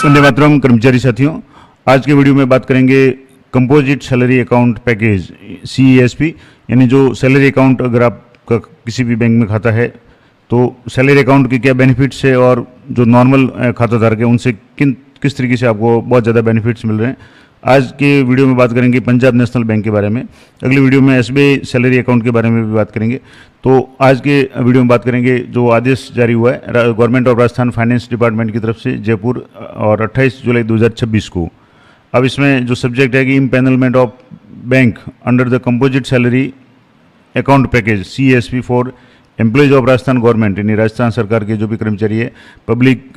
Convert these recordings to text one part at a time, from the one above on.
वंदे मातरम कर्मचारी साथियों, आज के वीडियो में बात करेंगे composite salary account package CESP, यानी जो सैलरी अकाउंट अगर आपका किसी भी बैंक में खाता है तो सैलरी अकाउंट के क्या बेनिफिट्स है और जो नॉर्मल खाताधारक है उनसे किस तरीके से आपको बहुत ज़्यादा बेनिफिट्स मिल रहे हैं। आज के वीडियो में बात करेंगे पंजाब नेशनल बैंक के बारे में, अगली वीडियो में SBI सैलरी अकाउंट के बारे में भी बात करेंगे। तो आज के वीडियो में बात करेंगे जो आदेश जारी हुआ है government of Rajasthan finance department की तरफ से जयपुर और 28 जुलाई 2026 को। अब इसमें जो सब्जेक्ट है कि empanelment of bank under the composite salary account package CESP for employees of Rajasthan government, यानी राजस्थान सरकार के जो भी कर्मचारी है, पब्लिक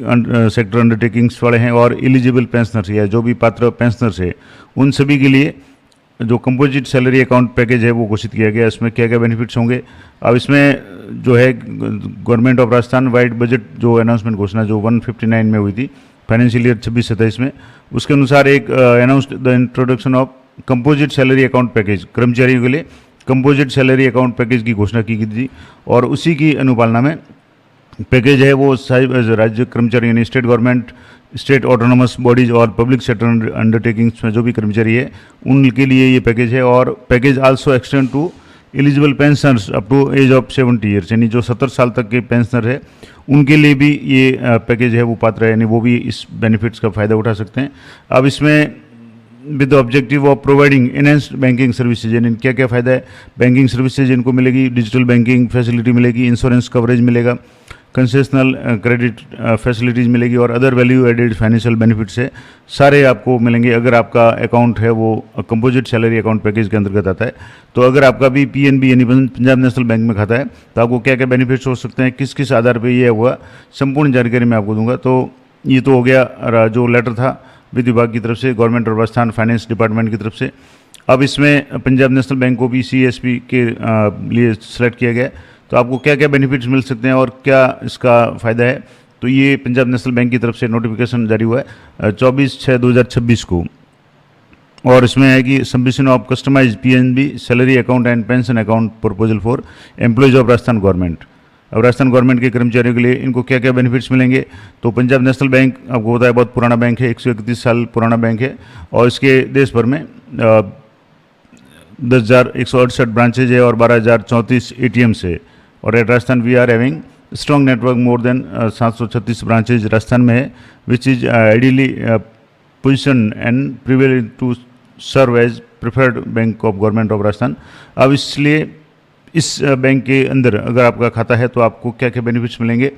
सेक्टर अंडरटेकिंग्स वाले हैं और एलिजिबल पेंशनर्स या जो भी पात्र पेंशनर्स है, उन सभी के लिए जो कंपोजिट सैलरी अकाउंट पैकेज है वो घोषित किया गया। इसमें क्या क्या बेनिफिट्स होंगे। अब इसमें जो है government of Rajasthan wide budget जो अनाउंसमेंट घोषणा जो 159 में हुई थी फाइनेंशियल ईयर 26-27 में, उसके अनुसार एक announced the introduction of composite salary account package, कर्मचारियों के लिए कंपोजिट सैलरी अकाउंट पैकेज की घोषणा की गई थी और उसी की अनुपालना में पैकेज है वो राज्य कर्मचारी यानी state government, state autonomous bodies और पब्लिक सेक्टर अंडरटेकिंग्स में जो भी कर्मचारी है उनके लिए ये पैकेज है। और package also extend to eligible pensioners up to age of 70 years, यानी जो 70 साल तक के पेंशनर है उनके लिए भी ये पैकेज है वो पात्र है, यानी वो भी इस बेनिफिट्स का फ़ायदा उठा सकते हैं। अब इसमें with the objective of providing enhanced banking services, यानी क्या क्या फ़ायदा है, बैंकिंग सर्विसेज इनको मिलेगी, डिजिटल बैंकिंग फैसिलिटी मिलेगी, इंश्योरेंस कवरेज मिलेगा, कंसेशनल क्रेडिट फैसिलिटीज़ मिलेगी और other value added financial benefits है, सारे आपको मिलेंगे अगर आपका अकाउंट है वो कंपोजिट सैलरी अकाउंट पैकेज के अंतर्गत आता है। तो अगर आपका भी PNB यानी पंजाब नेशनल बैंक में खाता है तो आपको क्या क्या बेनिफिट्स हो सकते हैं, किस किस आधार पर ये हुआ, संपूर्ण जानकारी मैं आपको दूंगा। तो ये तो हो गया जो लेटर था वित्त विभाग की तरफ से, government of Rajasthan finance department की तरफ से। अब इसमें पंजाब नेशनल बैंक को भी CESP के लिए सेलेक्ट किया गया। तो आपको क्या क्या बेनिफिट्स मिल सकते हैं और क्या इसका फ़ायदा है, तो ये पंजाब नेशनल बैंक की तरफ से नोटिफिकेशन जारी हुआ है 24/6/2026 को। और इसमें है कि submission of customise PNB salary account and pension account proposal for employees of Rajasthan government. अब राजस्थान गवर्नमेंट के कर्मचारियों के लिए इनको क्या क्या बेनिफिट्स मिलेंगे, तो पंजाब नेशनल बैंक आपको पता है बहुत पुराना बैंक है, 131 साल पुराना बैंक है और इसके देश भर में 10,168 ब्रांचेज है और 12,034 ATMs है। और at Rajasthan we are having strong network more than 736 branches Rajasthan में है, which is ideally position and prevail to serve as preferred bank of government of Rajasthan. अब इसलिए इस बैंक के अंदर अगर आपका खाता है तो आपको क्या क्या बेनिफिट्स मिलेंगे।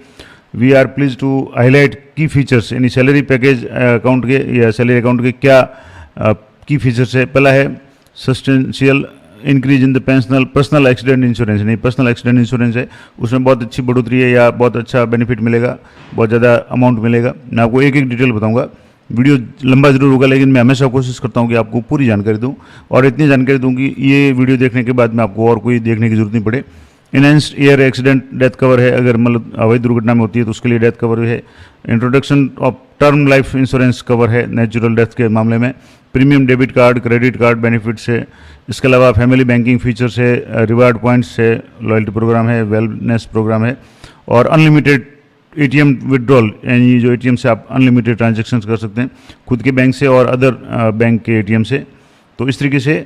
We are please to highlight key features, यानी सैलरी पैकेज अकाउंट के या सैलरी अकाउंट के क्या की फीचर्स है। पहला है substantial increase in the personal accident insurance, यानी पर्सनल एक्सीडेंट इंश्योरेंस है उसमें बहुत अच्छी बढ़ोतरी है या बहुत अच्छा बेनिफिट मिलेगा, बहुत ज़्यादा अमाउंट मिलेगा। मैं आपको एक एक डिटेल बताऊंगा, वीडियो लंबा जरूर होगा लेकिन मैं हमेशा कोशिश करता हूं कि आपको पूरी जानकारी दूं और इतनी जानकारी दूं कि ये वीडियो देखने के बाद में आपको और कोई देखने की जरूरत नहीं पड़े। Enhanced air accident death cover है, अगर मतलब हवाई दुर्घटना में होती है तो उसके लिए डेथ कवर है। Introduction of term life insurance cover है नेचुरल डेथ के मामले में। Premium debit card, credit card benefits है। इसके अलावा फैमिली बैंकिंग फीचर्स है, रिवार्ड पॉइंट्स है, लॉयल्टी प्रोग्राम है, वेलनेस प्रोग्राम है और अनलिमिटेड ATM विड्रॉल, यानी जो ATM से आप अनलिमिटेड ट्रांजेक्शन कर सकते हैं खुद के बैंक से और अदर बैंक के ATM से। तो इस तरीके से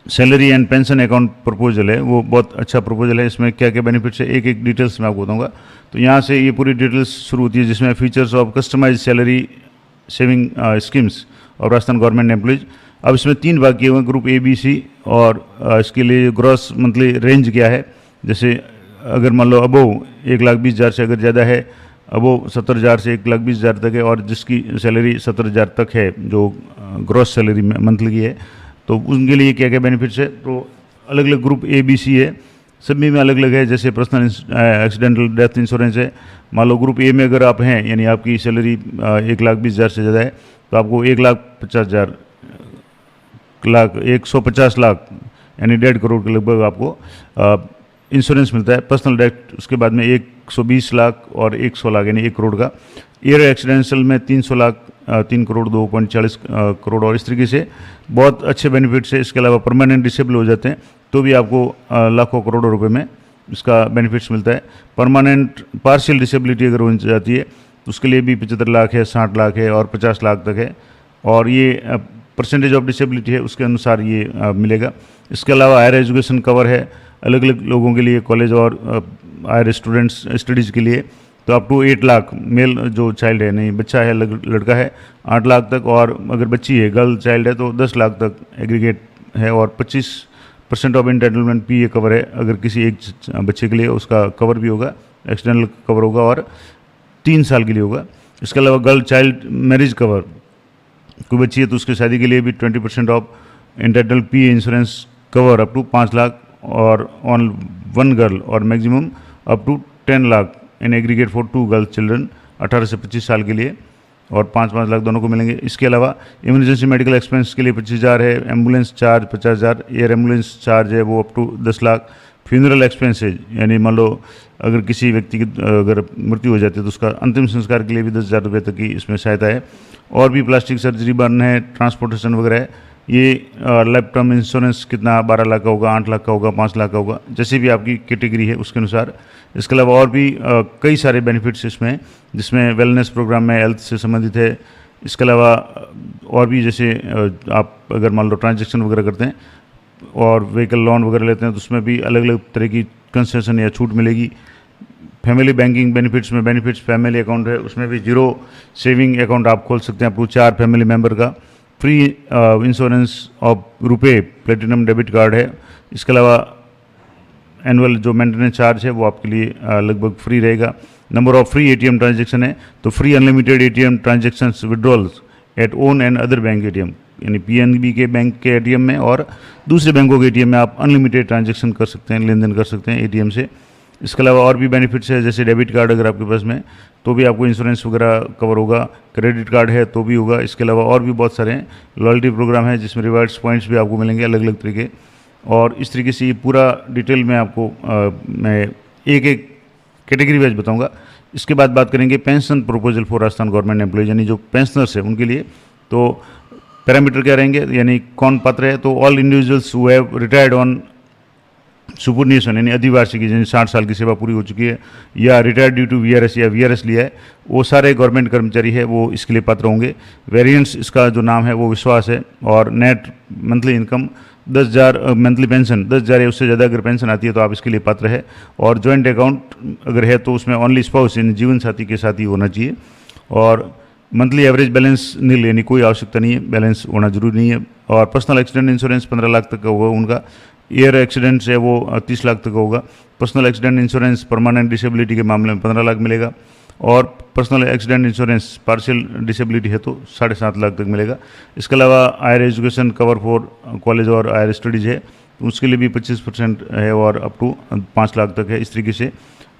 salary and pension account proposal है वो बहुत अच्छा प्रपोजल है। इसमें क्या क्या बेनिफिट्स है एक एक डिटेल्स मैं आपको बताऊंगा। तो यहाँ से ये पूरी डिटेल्स शुरू होती है जिसमें features of customise salary saving schemes और राजस्थान गवर्नमेंट एम्प्लॉयज। अब इसमें 3 भाग किए हुए हैं, ग्रुप ABC और इसके लिए ग्रॉस मंथली रेंज क्या है। जैसे अगर मान लो अबोव 1,20,000 से अगर ज़्यादा है, अबोव 70,000 से 1,20,000 तक है और जिसकी सैलरी 70,000 तक है जो ग्रॉस सैलरी मंथली की है, तो उनके लिए क्या क्या बेनिफिट्स है। तो अलग अलग ग्रुप ABC है, सभी में अलग अलग है। जैसे पर्सनल एक्सीडेंटल डेथ इंश्योरेंस है, मान लो ग्रुप A में अगर आप हैं यानी आपकी सैलरी 1,20,000 से ज़्यादा है तो आपको 1,50 लाख यानी 1.5 करोड़ के लगभग आपको इंश्योरेंस मिलता है। पर्सनल डेथ उसके बाद में 120 लाख और 100 लाख यानी 1 करोड़ का। एयर एक्सीडेंशियल में 300 लाख 3 करोड़ 2.40 करोड़ और इस तरीके से बहुत अच्छे बेनिफिट्स है। इसके अलावा परमानेंट डिसेबल हो जाते हैं तो भी आपको लाखों करोड़ों रुपए में इसका बेनिफिट्स मिलता है। परमानेंट पार्शियल डिसेबिलिटी अगर हो जाती है तो उसके लिए भी 75 लाख है, 60 लाख है और 50 लाख तक है। और ये परसेंटेज ऑफ डिसेबिलिटी है उसके अनुसार ये मिलेगा। इसके अलावा हायर एजुकेशन कवर है अलग अलग लोगों के लिए, कॉलेज और हायर स्टूडेंट्स स्टडीज़ के लिए, तो अप टू 8 लाख मेल जो चाइल्ड है, नहीं बच्चा है लड़का है 8 लाख तक, और अगर बच्ची है गर्ल चाइल्ड है तो 10 लाख तक एग्रीगेट है। और 25% of entitlement P A cover है, अगर किसी एक बच्चे के लिए उसका कवर भी होगा, एक्सटर्नल कवर होगा और 3 साल के लिए होगा। इसके अलावा गर्ल चाइल्ड मैरिज कवर, कोई बच्ची है तो उसकी शादी के लिए भी 20% off entitle P A insurance cover up to 5 lakh और ऑन 1 गर्ल, और maximum up to 10 lakh in aggregate for 2 girl children 18 से 25 साल के लिए, और 5-5 लाख दोनों को मिलेंगे। इसके अलावा इमरजेंसी मेडिकल एक्सपेंस के लिए 25,000 है, ambulance charge 50,000, air ambulance charge है वो up to 10 lakh, funeral expenses यानी मान लो अगर किसी व्यक्ति की अगर मृत्यु हो जाती है तो उसका अंतिम संस्कार के लिए भी 10,000 रुपये तक की इसमें सहायता है। और भी प्लास्टिक सर्जरी बर्न है, ट्रांसपोर्टेशन वगैरह है। ये लाइफ टर्म इंश्योरेंस कितना 12 लाख का होगा, 8 लाख का होगा, 5 लाख का होगा, जैसे भी आपकी कैटेगरी है उसके अनुसार। इसके अलावा और भी कई सारे बेनिफिट्स इसमें, जिसमें वेलनेस प्रोग्राम में हेल्थ से संबंधित है। इसके अलावा और भी जैसे आप अगर मान लो ट्रांजैक्शन वगैरह करते हैं और व्हीकल लोन वगैरह लेते हैं तो उसमें भी अलग अलग तरह की कंसेशन या छूट मिलेगी। फैमिली बैंकिंग बेनिफिट्स में बेनिफिट्स फैमिली अकाउंट है, उसमें भी 0 सेविंग अकाउंट आप खोल सकते हैं अप टू 4 फैमिली मेंबर का। फ्री इंश्योरेंस ऑफ रुपए प्लेटिनम डेबिट कार्ड है। इसके अलावा एनुअल जो मेंटेनेंस चार्ज है वो आपके लिए लगभग फ्री रहेगा। Number of free ATM transaction है, तो free unlimited ATM transactions withdrawals at own and other bank ATM, यानी पीएनबी के बैंक के एटीएम में और दूसरे बैंकों के एटीएम में आप अनलिमिटेड ट्रांजैक्शन कर सकते हैं, लेन देन कर सकते हैं एटीएम से। इसके अलावा और भी बेनिफिट्स है, जैसे डेबिट कार्ड अगर आपके पास में तो भी आपको इंश्योरेंस वगैरह कवर होगा, क्रेडिट कार्ड है तो भी होगा। इसके अलावा और भी बहुत सारे हैं, लॉयल्टी प्रोग्राम है जिसमें रिवार्ड्स पॉइंट्स भी आपको मिलेंगे अलग अलग तरीके। और इस तरीके से ये पूरा डिटेल में आपको मैं एक एक कैटेगरी वाइज बताऊंगा। इसके बाद बात करेंगे pension proposal for Rajasthan government employees, यानी जो पेंशनर्स है उनके लिए तो पैरामीटर क्या रहेंगे, यानी कौन पात्र है। तो all individuals who have retired on superannuation, यानी अधिवार्षिकी, यानी 60 साल की सेवा पूरी हो चुकी है या रिटायर्ड ड्यू टू वीआरएस या वीआरएस लिया है, वो सारे गवर्नमेंट कर्मचारी है वो इसके लिए पात्र होंगे। वेरिएंट्स इसका जो नाम है वो विश्वास है। और net monthly income 10,000, monthly pension 10,000 या उससे ज़्यादा अगर पेंशन आती है तो आप इसके लिए पात्र है। और जॉइंट अकाउंट अगर है तो उसमें ओनली स्पाउस यानी जीवन साथी के साथ ही होना चाहिए। और मंथली एवरेज बैलेंस नील, यानी कोई आवश्यकता नहीं है, बैलेंस होना जरूरी नहीं है। और पर्सनल एक्सीडेंट इंश्योरेंस 15 लाख तक का होगा उनका। एयर एक्सीडेंट्स है वो 30 लाख तक का होगा। Personal accident insurance permanent disability के मामले में 15 लाख मिलेगा। और personal accident insurance partial disability है तो 7.5 लाख तक मिलेगा। इसके अलावा higher education cover for college और हायर स्टडीज़ है, उसके लिए भी 25% है और अप टू 5 लाख तक है इस तरीके से।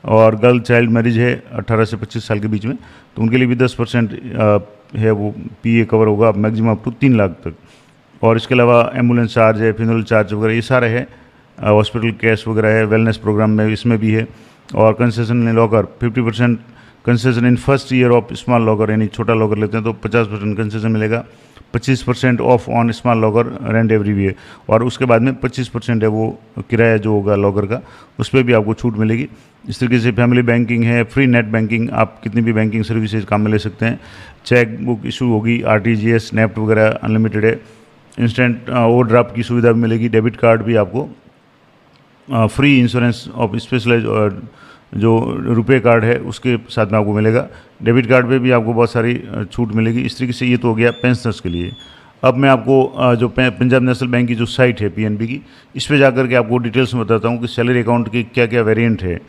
और गर्ल चाइल्ड मैरिज है 18 से 25 साल के बीच में, तो उनके लिए भी 10% है वो पीए कवर होगा मैक्सिमम अप टू 3 लाख तक। और इसके अलावा एम्बुलेंस चार्ज है, फ्यूनरल चार्ज वगैरह ये सारे है। हॉस्पिटल कैश वगैरह है, वेलनेस प्रोग्राम में इसमें भी है। और concession in locker 50% concession in first year of small locker, यानी छोटा लॉकर लेते हैं तो 50% कंसेशन मिलेगा। 25% off on small locker rent every year, और उसके बाद में 25% है वो किराया जो होगा लॉकर का, उस पर भी आपको छूट मिलेगी। इस तरीके से फैमिली बैंकिंग है, फ्री नेट बैंकिंग, आप कितनी भी बैंकिंग सर्विसेज काम में ले सकते हैं। चेक बुक इशू होगी, आरटीजीएस नेफ्ट वगैरह अनलिमिटेड है। इंस्टेंट ओवरड्राफ्ट की सुविधा भी मिलेगी। डेबिट कार्ड भी आपको फ्री इंश्योरेंस ऑफ स्पेशलाइज जो रुपए कार्ड है उसके साथ में आपको मिलेगा। डेबिट कार्ड पे भी आपको बहुत सारी छूट मिलेगी। इस तरीके से ये तो हो गया पेंशनर्स के लिए। अब मैं आपको जो पंजाब नेशनल बैंक की जो साइट है पीएनबी की, इस पे जाकर के आपको डिटेल्स में बताता हूँ कि सैलरी अकाउंट के क्या क्या वेरिएंट है।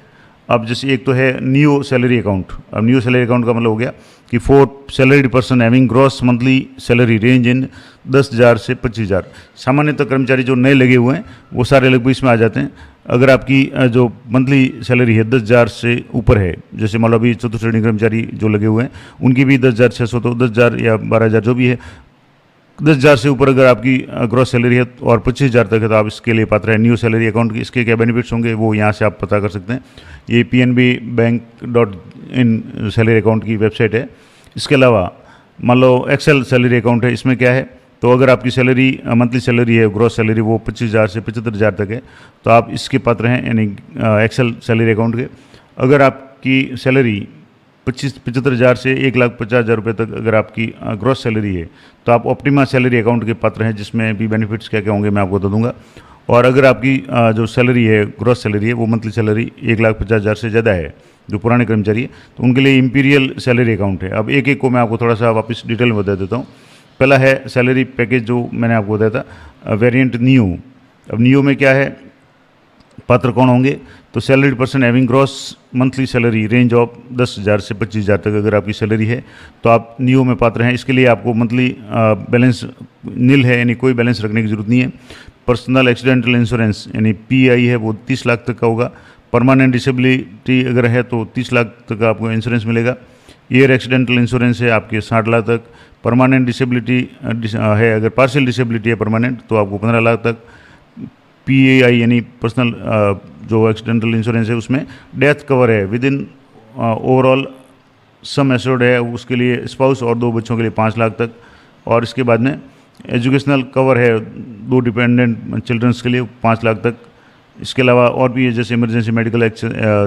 अब जैसे एक तो है न्यू सैलरी अकाउंट। अब न्यू सैलरी अकाउंट का मतलब हो गया कि 4 salaried person having gross monthly salary range इन 10,000 से 25,000। सामान्यतः कर्मचारी जो नए लगे हुए हैं वो सारे लगभग इसमें आ जाते हैं। अगर आपकी जो मंथली सैलरी है 10,000 से ऊपर है, जैसे मान लो अभी चतुर्थ श्रेणी कर्मचारी जो लगे हुए हैं उनकी भी 10,600, तो 10,000 या 12,000 जो भी है, 10,000 से ऊपर अगर आपकी ग्रॉस सैलरी है और 25,000 तक है तो आप इसके लिए पात्र है न्यू सैलरी अकाउंट की। इसके क्या बेनिफिट्स होंगे वो यहाँ से आप पता कर सकते हैं। ये pnbbank.in सैलरी अकाउंट की वेबसाइट है। इसके अलावा मान लो एक्सेल सैलरी अकाउंट है, इसमें क्या है तो अगर आपकी सैलरी मंथली सैलरी है ग्रॉस सैलरी वो 25,000 से 75,000 तक है तो आप इसके पात्र हैं, यानी एक्सेल सैलरी अकाउंट के। अगर आपकी सैलरी 75,000 से 1,50,000 रुपये तक अगर आपकी ग्रॉस सैलरी है तो आप ऑप्टिमा सैलरी अकाउंट के पात्र हैं, जिसमें भी बेनिफिट्स क्या क्या होंगे मैं आपको बता दूंगा। और अगर आपकी जो सैलरी है, ग्रॉस सैलरी है, वो मंथली सैलरी 1,50,000 से ज़्यादा है, जो पुराने कर्मचारी है, तो उनके लिए इंपीरियल सैलरी अकाउंट है। अब एक एक को मैं आपको थोड़ा सा वापस डिटेल में बता देता हूँ। पहला है सैलरी पैकेज, जो मैंने आपको बताया था, वेरिएंट नियो। अब नियो में क्या है, पात्र कौन होंगे, तो salaried person having gross monthly salary range of 10,000 से 25,000 तक अगर आपकी सैलरी है तो आप नियो में पात्र हैं। इसके लिए आपको मंथली बैलेंस नील है, यानी कोई बैलेंस रखने की जरूरत नहीं है। पर्सनल एक्सीडेंटल इंश्योरेंस यानी पीआई है, वो 30 लाख तक का होगा। परमानेंट डिसेबिलिटी अगर है तो 30 लाख तक का आपको इंश्योरेंस मिलेगा। ईयर एक्सीडेंटल इंश्योरेंस है आपके 60 लाख तक। परमानेंट डिसेबिलिटी है, अगर पार्शियल डिसेबिलिटी है परमानेंट, तो आपको 15 लाख तक। पीएआई यानी पर्सनल जो एक्सीडेंटल इंश्योरेंस है, उसमें डेथ कवर है with in overall sum assured है, उसके लिए स्पाउस और 2 बच्चों के लिए 5 लाख तक। और इसके बाद में एजुकेशनल कवर है 2 डिपेंडेंट चिल्ड्रंस के लिए 5 लाख तक। इसके अलावा और भी है, जैसे इमरजेंसी मेडिकल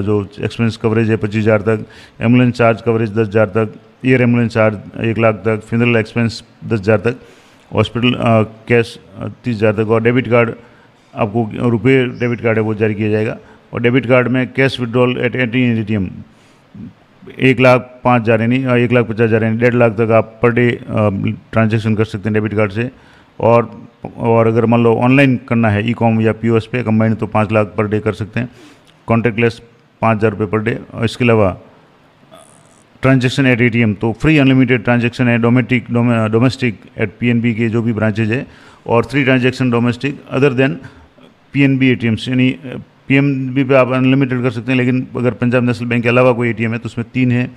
जो एक्सपेंस कवरेज है 25,000 तक, एम्बुलेंस चार्ज कवरेज 10,000 तक, एयर एम्बुलेंस चार्ज 1 लाख तक, फ्यूनरल एक्सपेंस 10,000 तक, हॉस्पिटल कैश 30,000 तक। और डेबिट कार्ड आपको रुपये डेबिट कार्ड है वो जारी किया जाएगा। और डेबिट कार्ड में cash withdrawal at any ATM 1,05,000 यानी 1,50,000 यानी 1.5 लाख तक आप पर डे ट्रांजैक्शन कर सकते हैं डेबिट कार्ड से। और अगर मान लो ऑनलाइन करना है ई कॉम या पीओएस पे कंबाइंड, तो 5 लाख पर डे कर सकते हैं। कॉन्टैक्टलेस 5,000 रुपये पर डे। और इसके अलावा ट्रांजैक्शन एट एटीएम तो फ्री अनलिमिटेड ट्रांजैक्शन है डोमेस्टिक एट पीएनबी के जो भी ब्रांचेज है, और 3 transaction domestic other than PNB ATMs, यानी पीएनबी पे आप अनलिमिटेड कर सकते हैं, लेकिन अगर पंजाब नेशनल बैंक के अलावा कोई एटीएम है तो उसमें 3 है।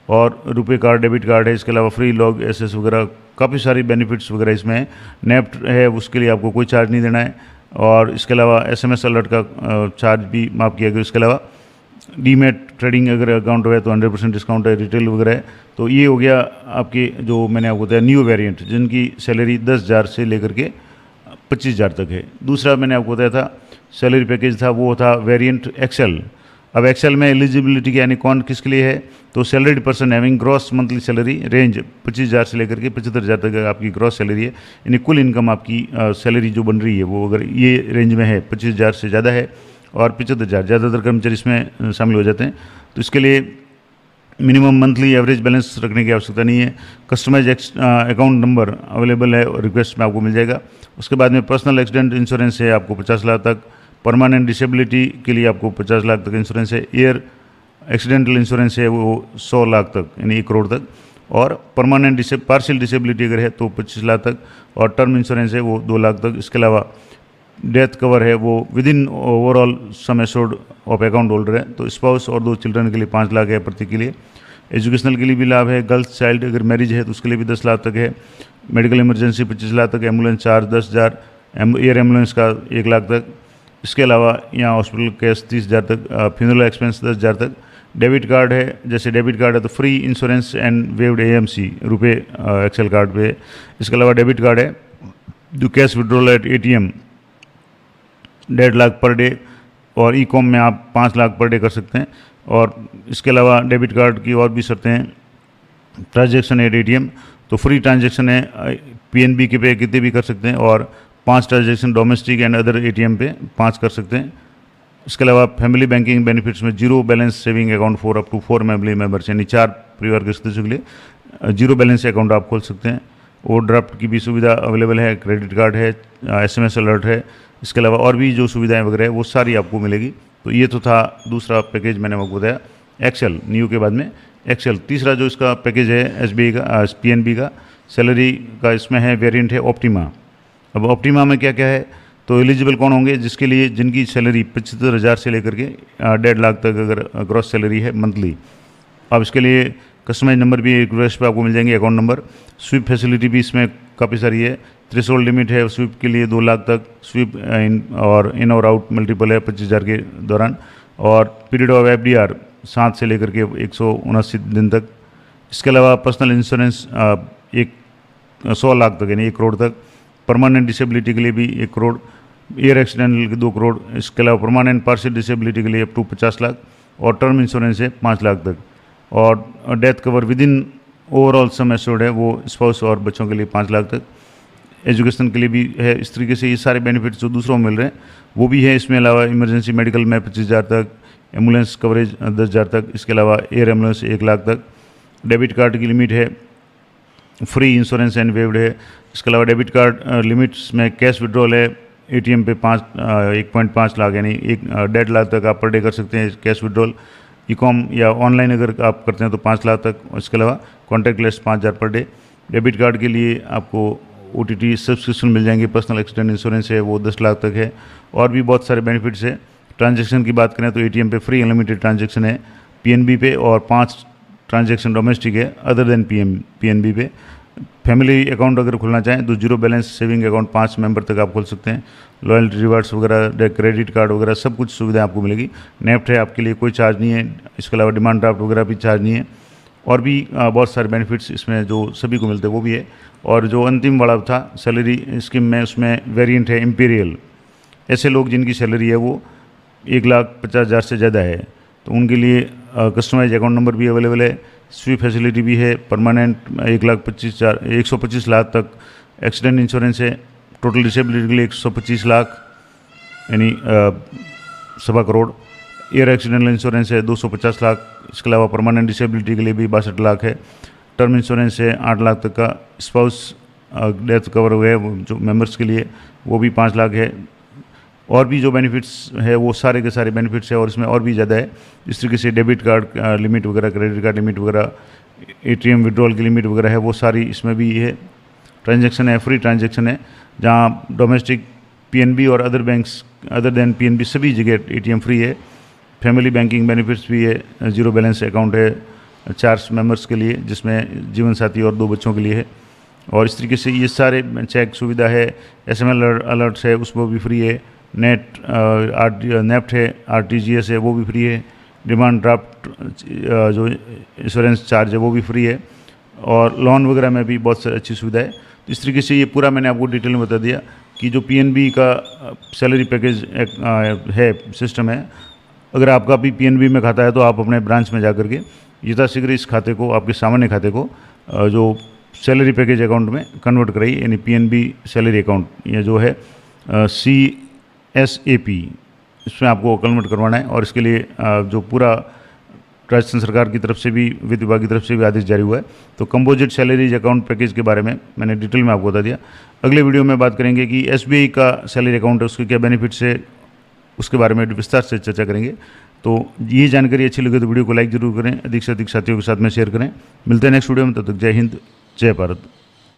और रुपए कार्ड, डेबिट कार्ड है, इसके अलावा फ्री लॉग एसएस वगैरह काफ़ी सारी बेनिफिट्स वगैरह इसमें है। नेफ्ट है, उसके लिए आपको कोई चार्ज नहीं देना है। और इसके अलावा एसएमएस अलर्ट का चार्ज भी माफ़ किया गया। इसके अलावा डीमेट ट्रेडिंग अगर अकाउंट है तो 100% डिस्काउंट है, रिटेल वगैरह है। तो ये हो गया आपके जो मैंने आपको बताया न्यू वेरिएंट, जिनकी सैलरी 10,000 से लेकर के 25,000 तक है। दूसरा मैंने आपको बताया था सैलरी पैकेज था, वो था वेरिएंट एक्सेल। अब एक्सेल में एलिजिबिलिटी यानी कौन किसके लिए है, तो salaried person having gross monthly salary range 25,000 से लेकर के 75,000 तक आपकी ग्रॉस सैलरी है, यानी कुल इनकम आपकी सैलरी जो बन रही है वो अगर ये रेंज में है 25,000 से ज़्यादा है और 75,000, ज़्यादातर कर्मचारी इसमें शामिल हो जाते हैं। तो इसके लिए मिनिमम मंथली एवरेज बैलेंस रखने की आवश्यकता नहीं है। कस्टमाइज अकाउंट नंबर अवेलेबल है और रिक्वेस्ट में आपको मिल जाएगा। उसके बाद में पर्सनल एक्सीडेंट इंश्योरेंस है आपको 50 लाख तक। परमानेंट डिसेबिलिटी के लिए आपको 50 लाख तक इंश्योरेंस है। एयर एक्सीडेंटल इंश्योरेंस है वो 100 लाख तक यानी 1 करोड़ तक। और परमानेंट पार्शियल डिसेबिलिटी अगर है तो 25 लाख तक। और टर्म इंश्योरेंस है वो 2 लाख तक। इसके अलावा डेथ कवर है वो with in overall sum assured of account holder है, तो स्पाउस और 2 चिल्ड्रन के लिए 5 लाख है प्रति के लिए। एजुकेशनल के लिए भी लाभ है। गर्ल्स चाइल्ड अगर मैरिज है तो उसके लिए भी 10 लाख तक है। मेडिकल इमरजेंसी 25 लाख तक। एम्बुलेंस चार्ज 10,000, एयर एम्बुलेंस का 1 लाख तक। इसके अलावा यहाँ हॉस्पिटल कैश 30,000 तक। फ्यूनरल एक्सपेंस 10,000 तक। डेबिट कार्ड है, जैसे डेबिट कार्ड है तो free insurance and waived AMC RuPay excel card पे। इसके अलावा डेबिट कार्ड है जो cash withdrawal at ATM 1.5 lakh per day, और ई कॉम में आप 5 लाख पर डे कर सकते हैं। और इसके अलावा डेबिट कार्ड की और भी शर्तें हैं। ट्रांजैक्शन एट एटीएम तो फ्री ट्रांजैक्शन है, पीएनबी के पे कितने भी कर सकते हैं। और 5 transaction domestic and other ATM पे 5 कर सकते हैं। इसके अलावा फैमिली बैंकिंग बेनिफिट्स में zero balance saving account for up to 4 family members, यानी 4 परिवार के सदस्यों के लिए जीरो बैलेंस अकाउंट आप खोल सकते हैं। ओवरड्राफ्ट की भी सुविधा अवेलेबल है। क्रेडिट कार्ड है, एसएमएस अलर्ट है। इसके अलावा और भी जो सुविधाएं वगैरह है वो सारी आपको मिलेगी। तो ये तो था दूसरा पैकेज मैंने आपको बताया एक्सेल न्यू के बाद में एक्सेल। तीसरा जो इसका पैकेज है एसबीआई का पीएनबी का सैलरी का, इसमें है वेरिएंट है ऑप्टिमा। अब ऑप्टिमा में क्या क्या है, तो एलिजिबल कौन होंगे, जिसके लिए जिनकी सैलरी 75,000 से लेकर के 1.5 लाख तक अगर ग्रॉस सैलरी है मंथली। अब इसके लिए कस्टमाइज नंबर भी एक रिक्वेस्ट पे आपको मिल जाएंगे, अकाउंट नंबर। स्वीप फैसिलिटी भी इसमें काफ़ी सारी है। थ्रेशोल्ड लिमिट है स्वीप के लिए 2 लाख तक। स्वीप इन और आउट मल्टीपल है 25,000 के दौरान। और पीरियड ऑफ एफडीआर 7 से लेकर के 179 दिन तक। इसके अलावा पर्सनल इंश्योरेंस 100 लाख तक यानी 1 करोड़ तक। परमानेंट डिसेबिलिटी के लिए भी 1 करोड़। एयर एक्सीडेंटल के 2 करोड़। इसके अलावा परमानेंट पार्शियल डिसेबिलिटी के लिए अप टू 50 लाख। और टर्म इंश्योरेंस है 5 लाख तक। और death cover with in overall sum assured है वो स्पाउस और बच्चों के लिए 5 लाख तक। एजुकेशन के लिए भी है। इस तरीके से ये सारे बेनिफिट्स जो दूसरों को मिल रहे हैं वो भी है। इसमें अलावा इमरजेंसी मेडिकल में 25,000 तक, एम्बुलेंस कवरेज 10,000 तक, इसके अलावा एयर एम्बुलेंस 1 लाख तक। डेबिट कार्ड की लिमिट है, फ्री इंश्योरेंस एंड वेव्ड है। इसके अलावा डेबिट कार्ड लिमिट्स में कैश विड्रॉल है, एटीएम पे 1.5 लाख यानी 1.5 लाख तक आप पर डे कर सकते हैं कैश विड्रॉल। ई-कॉम या ऑनलाइन अगर आप करते हैं तो 5 लाख तक। इसके अलावा contactless 5,000 per day. Debit card के लिए आपको OTT सब्सक्रिप्शन मिल जाएंगे। पर्सनल एक्सीडेंट इंश्योरेंस है वो 10 लाख तक है। और भी बहुत सारे बेनिफिट्स है। ट्रांजैक्शन की बात करें तो एटीएम पे फ्री अनलिमिटेड ट्रांजैक्शन है PNB पे, और 5 ट्रांजैक्शन डोमेस्टिक है अदर देन PNB पे। फैमिली अकाउंट अगर खुलना चाहें तो 0 बैलेंस सेविंग अकाउंट 5 मेंबर तक आप खोल सकते हैं। लॉयल्टी रिवार्ड्स वगैरह, क्रेडिट कार्ड वगैरह सब कुछ सुविधा आपको मिलेगी। नेफ्ट है, आपके लिए कोई चार्ज नहीं है। इसके अलावा डिमांड ड्राफ्ट वगैरह भी चार्ज नहीं है। और भी बहुत सारे बेनिफिट्स इसमें जो सभी को मिलते हैं वो भी है। और जो अंतिम वाला था सैलरी स्कीम में, उसमें वेरिएंट है इम्पीरियल। ऐसे लोग जिनकी सैलरी है वो 1,50,000 से ज़्यादा है तो उनके लिए कस्टमाइज अकाउंट नंबर भी अवेलेबल है। स्वीप फैसिलिटी भी है। परमानेंट 125 लाख तक एक्सीडेंट इंश्योरेंस है। टोटल डिसेबिलिटी के लिए 125 लाख यानी 1.25 करोड़। एयर एक्सीडेंटल इंश्योरेंस है 250 लाख। इसके अलावा परमानेंट डिसेबिलिटी के लिए भी 62 लाख है। टर्म इंश्योरेंस है 8 लाख तक का। स्पाउस डेथ कवर हुए जो मेंबर्स के लिए वो भी 5 लाख है। और भी जो बेनिफिट्स है वो सारे के सारे बेनिफिट्स है और इसमें और भी ज़्यादा है। इस तरीके से डेबिट कार्ड लिमिट वगैरह, क्रेडिट कार्ड लिमिट वगैरह, एटीएम विड्रॉल की लिमिट वगैरह है वो सारी इसमें भी है। ट्रांजैक्शन है, फ्री ट्रांजैक्शन है जहाँ डोमेस्टिक PNB और other banks other than PNB सभी जगह एटीएम फ्री है। फैमिली बैंकिंग बेनिफिट्स भी है। 0 बैलेंस अकाउंट है 4 मेंबर्स के लिए जिसमें जीवन साथी और 2 बच्चों के लिए है। और इस तरीके से ये सारे चेक सुविधा है। SML अलर्ट्स है उसको भी फ्री है। नेफ्ट है, RTGS है वो भी फ्री है। डिमांड ड्राफ्ट जो इंश्योरेंस चार्ज है वो भी फ्री है। और लोन वगैरह में भी बहुत सारी अच्छी सुविधा है। इस तरीके से ये पूरा मैंने आपको डिटेल में बता दिया कि जो PNB का सैलरी पैकेज है, सिस्टम है। अगर आपका भी PNB में खाता है तो आप अपने ब्रांच में जा कर के यथाशीघ्र इस खाते को, आपके सामान्य खाते को जो सैलरी पैकेज अकाउंट में कन्वर्ट कराइए, यानी PNB सैलरी अकाउंट ये जो है CSAP इसमें आपको कन्वर्ट करवाना है। और इसके लिए जो पूरा राजस्थान सरकार की तरफ से भी, वित्त विभाग की तरफ से भी आदेश जारी हुआ है। तो कंपोजिट सैलरीज अकाउंट पैकेज के बारे में मैंने डिटेल में आपको बता दिया। अगले वीडियो में बात करेंगे कि SBI का सैलरी अकाउंट है उसके क्या बेनिफिट्स है, उसके बारे में विस्तार से चर्चा करेंगे। तो ये जानकारी अच्छी लगे तो वीडियो को लाइक जरूर करें, अधिक से अधिक साथियों के साथ में शेयर करें। मिलते हैं नेक्स्ट वीडियो में, तब तक जय हिंद, जय भारत।